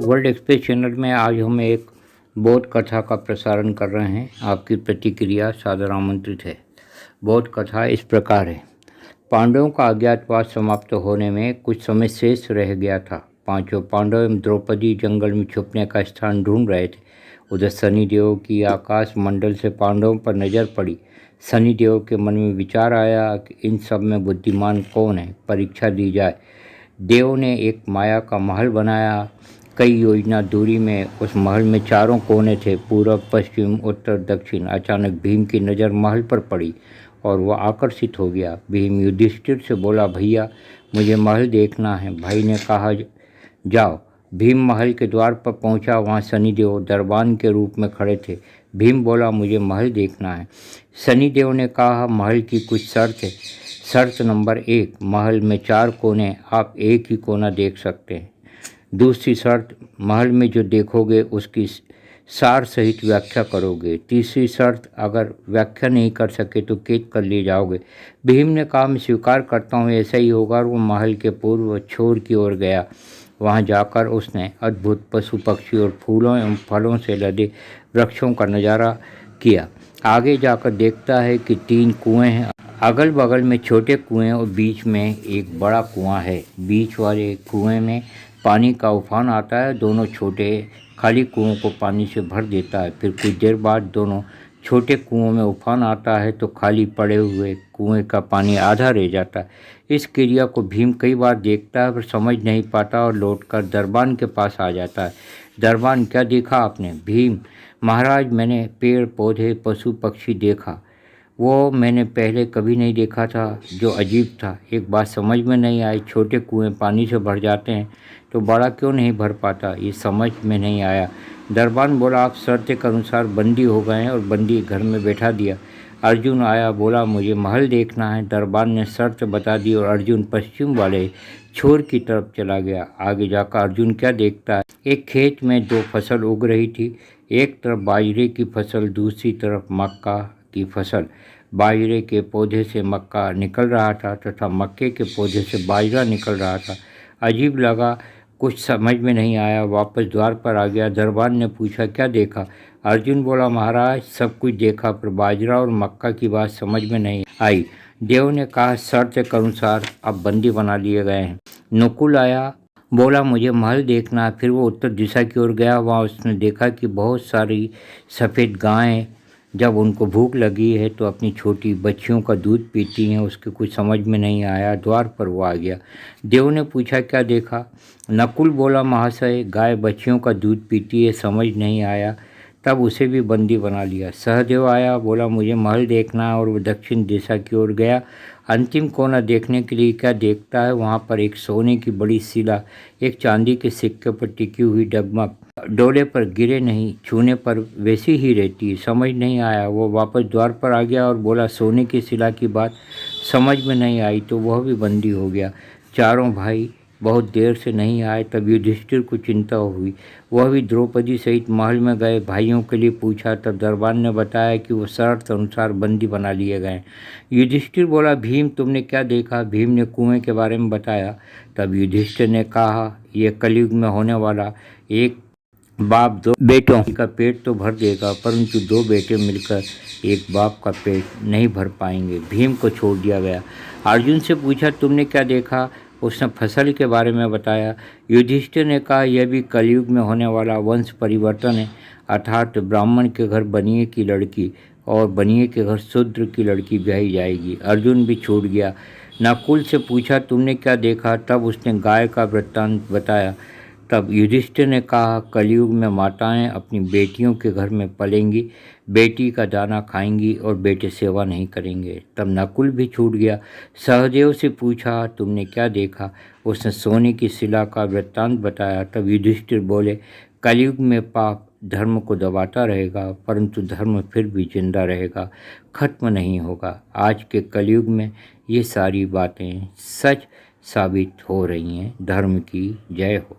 World express channel में आज हम एक बौद्ध कथा का प्रसारण कर रहे हैं। आपकी प्रतिक्रिया सादर आमंत्रित है। बौद्ध कथा इस प्रकार है। पांडवों का अज्ञातवास समाप्त होने में कुछ समय शेष रह गया था। पांचों पांडव एवं द्रौपदी जंगल में छुपने का स्थान ढूंढ रहे थे। उधर शनिदेव की आकाश मंडल से पांडवों पर नजर पड़ी। शनिदेव के मन में विचार आया कि इन सब में बुद्धिमान कौन है, परीक्षा दी जाए। देव ने एक माया का महल बनाया। कई योजना दूरी में उस महल में चारों कोने थे, पूर्व, पश्चिम, उत्तर, दक्षिण। अचानक भीम की नज़र महल पर पड़ी और वह आकर्षित हो गया। भीम युधिष्ठिर से बोला, भैया मुझे महल देखना है। भाई ने कहा, जाओ। भीम महल के द्वार पर पहुंचा। वहां शनिदेव दरबान के रूप में खड़े थे। भीम बोला, मुझे महल देखना है। शनिदेव ने कहा, महल की कुछ शर्त है। शर्त नंबर 1, महल में 4 कोने, आप एक ही कोना देख सकते हैं। दूसरी शर्त, महल में जो देखोगे उसकी सार सहित व्याख्या करोगे। तीसरी शर्त, अगर व्याख्या नहीं कर सके तो कैद कर लिए जाओगे। भीम ने कहा, मैं स्वीकार करता हूँ, ऐसा ही होगा। और वो महल के पूर्व छोर की ओर गया। वहाँ जाकर उसने अद्भुत पशु पक्षी और फूलों एवं फलों से लदे वृक्षों का नज़ारा किया। आगे जाकर देखता है कि 3 कुएं हैं। अगल बगल में छोटे कुएं और बीच में एक बड़ा कुआं है। बीच वाले कुएं में पानी का उफान आता है। दोनों छोटे खाली कुओं को पानी से भर देता है। फिर कुछ देर बाद दोनों छोटे कुओं में उफान आता है तो खाली पड़े हुए कुएं का पानी आधा रह जाता है। इस क्रिया को भीम कई बार देखता है पर समझ नहीं पाता और लौटकर दरबान के पास आ जाता है। दरबान, क्या देखा आपने? भीम, महाराज मैंने पेड़ पौधे पशु पक्षी देखा। वो मैंने पहले कभी नहीं देखा था, जो अजीब था। एक बात समझ में नहीं आई, छोटे कुएं पानी से भर जाते हैं तो बड़ा क्यों नहीं भर पाता, ये समझ में नहीं आया। दरबान बोला, आप शर्त के अनुसार बंदी हो गए हैं और बंदी घर में बैठा दिया। अर्जुन आया, बोला मुझे महल देखना है। दरबान ने शर्त बता दी और अर्जुन पश्चिम वाले छोर की तरफ चला गया। आगे जाकर अर्जुन क्या देखता है, एक खेत में 2 फसल उग रही थी। एक तरफ बाजरे की फसल, दूसरी तरफ मक्का की फसल। बाजरे के पौधे से मक्का निकल रहा था तथा मक्के के पौधे से बाजरा निकल रहा था। अजीब लगा, कुछ समझ में नहीं आया। वापस द्वार पर आ गया। दरबान ने पूछा, क्या देखा? अर्जुन बोला, महाराज सब कुछ देखा पर बाजरा और मक्का की बात समझ में नहीं आई। देव ने कहा, शर्त के अनुसार अब बंदी बना लिए गए हैं। नकुल आया, बोला मुझे महल देखना। फिर वो उत्तर दिशा की ओर गया। वहाँ उसने देखा कि बहुत सारी सफ़ेद गायें जब उनको भूख लगी है तो अपनी छोटी बच्चियों का दूध पीती हैं। उसके कुछ समझ में नहीं आया। द्वार पर वो आ गया। देव ने पूछा, क्या देखा? नकुल बोला, महाशय गाय बच्चियों का दूध पीती है, समझ नहीं आया। तब उसे भी बंदी बना लिया। सहदेव आया, बोला मुझे महल देखना है और वो दक्षिण दिशा की ओर गया। अंतिम कोना देखने के लिए क्या देखता है, वहाँ पर एक सोने की बड़ी शिला एक चांदी के सिक्के पर टिकी हुई डगमग डोले पर गिरे नहीं, छूने पर वैसी ही रहती है। समझ नहीं आया। वो वापस द्वार पर आ गया और बोला, सोने की शिला की बात समझ में नहीं आई तो वह भी बंदी हो गया। चारों भाई बहुत देर से नहीं आए। तब युधिष्ठिर को चिंता हुई। वह भी द्रौपदी सहित महल में गए। भाइयों के लिए पूछा। तब दरबान ने बताया कि वो शर्त अनुसार बंदी बना लिए गए। युधिष्ठिर बोला, भीम तुमने क्या देखा? भीम ने कुएं के बारे में बताया। तब युधिष्ठिर ने कहा, यह कलयुग में होने वाला, एक बाप 2 बेटों का पेट तो भर देगा परंतु 2 बेटे मिलकर एक बाप का पेट नहीं भर पाएंगे। भीम को छोड़ दिया गया। अर्जुन से पूछा, तुमने क्या देखा? उसने फसल के बारे में बताया। युधिष्ठिर ने कहा, यह भी कलयुग में होने वाला वंश परिवर्तन है, अर्थात ब्राह्मण के घर बनिए की लड़की और बनिए के घर शूद्र की लड़की ब्याही जाएगी। अर्जुन भी छूट गया। नकुल से पूछा, तुमने क्या देखा? तब उसने गाय का वृत्तांत बताया। तब युधिष्ठिर ने कहा, कलयुग में माताएं अपनी बेटियों के घर में पलेंगी, बेटी का दाना खाएंगी और बेटे सेवा नहीं करेंगे। तब नकुल भी छूट गया। सहदेव से पूछा, तुमने क्या देखा? उसने सोने की शिला का वृत्तांत बताया। तब युधिष्ठिर बोले, कलयुग में पाप धर्म को दबाता रहेगा परंतु धर्म फिर भी जिंदा रहेगा, खत्म नहीं होगा। आज के कलयुग में ये सारी बातें सच साबित हो रही हैं। धर्म की जय हो।